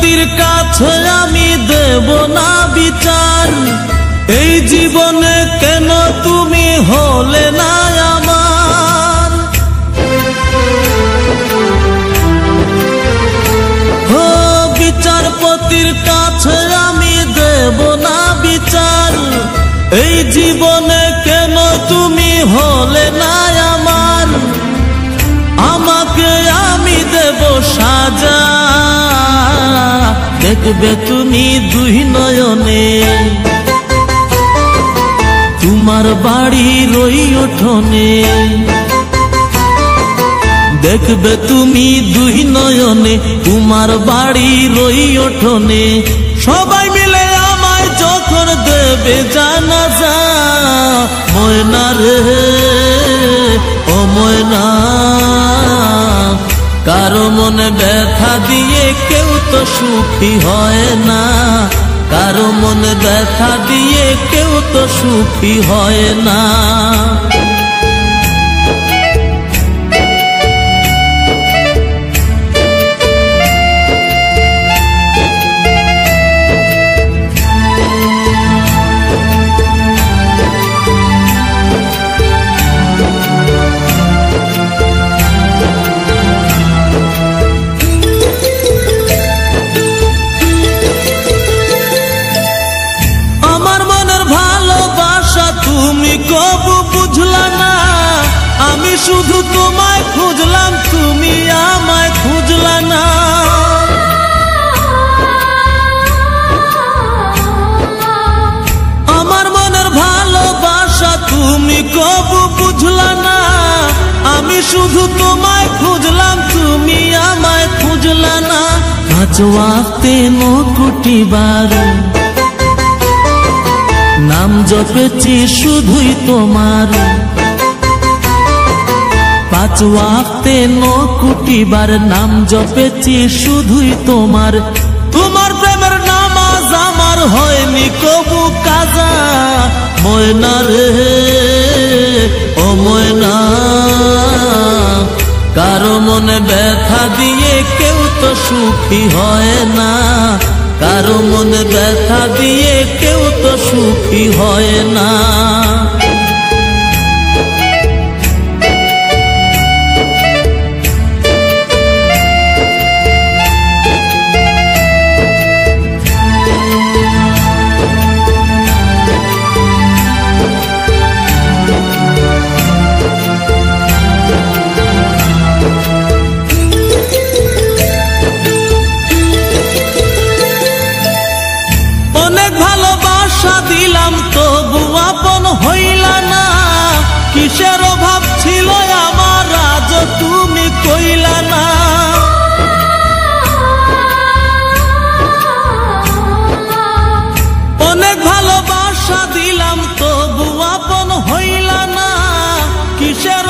পতির কাছে আমি দেব না বিচার। এই জীবনে কেন তুমি হলে না আমার? ও বিচারপতির কাছে আমি দেব না বিচার। এই জীবনে কেন তুমি হলে না আমার? আমাকে আমি দেব সাজা, দেখবে তুমি দুই নয়নে। তোমার বাড়ির ওই উঠোনে দেখবে তুমি দুই নয়নে, তোমার বাড়ির ওই উঠোনে। সবাই মিলে আমায় যখন দেবে জানাজা, ময়না রে ও ময়না, কারো মনে ব্যথা দিয়ে কেউ তো সুখী হয় না। কারো মনে ব্যথা দিয়ে কেউ তো সুখী হয় না। তুমি কবু বুঝলা না, আমি শুধু তোমায় খুঁজলাম, তুমি আমায় খুঁজলা না। আমার মনের ভালোবাসা তুমি কবু বুঝলা না, আমি শুধু তোমায় খুঁজলাম, তুমি আমায় খুঁজলা না। পাঁচ ওয়াক্তে 9 কোটি বার নাম জপেছি শুধুই তোমার। 5 ওয়াক্তে 9 কোটি বার নাম জপেছি শুধুই তোমার। তোমার প্রেমের নামাজ আমার হয়নি কবু কাজা, ময়না রে ও ময়না, কারো মনে ব্যথা দিয়ে কেউ তো সুখী হয় না। কারো মনে ব্যথা দিয়ে কেউ তো সুখী হয় না। ভালোবাসা দিলাম তবু আপন হইলা না, কিসের অভাব ছিল আমার আজ তুমি কইলা না। অনেক ভালোবাসা দিলাম তবু আপন হইলা না, কিসের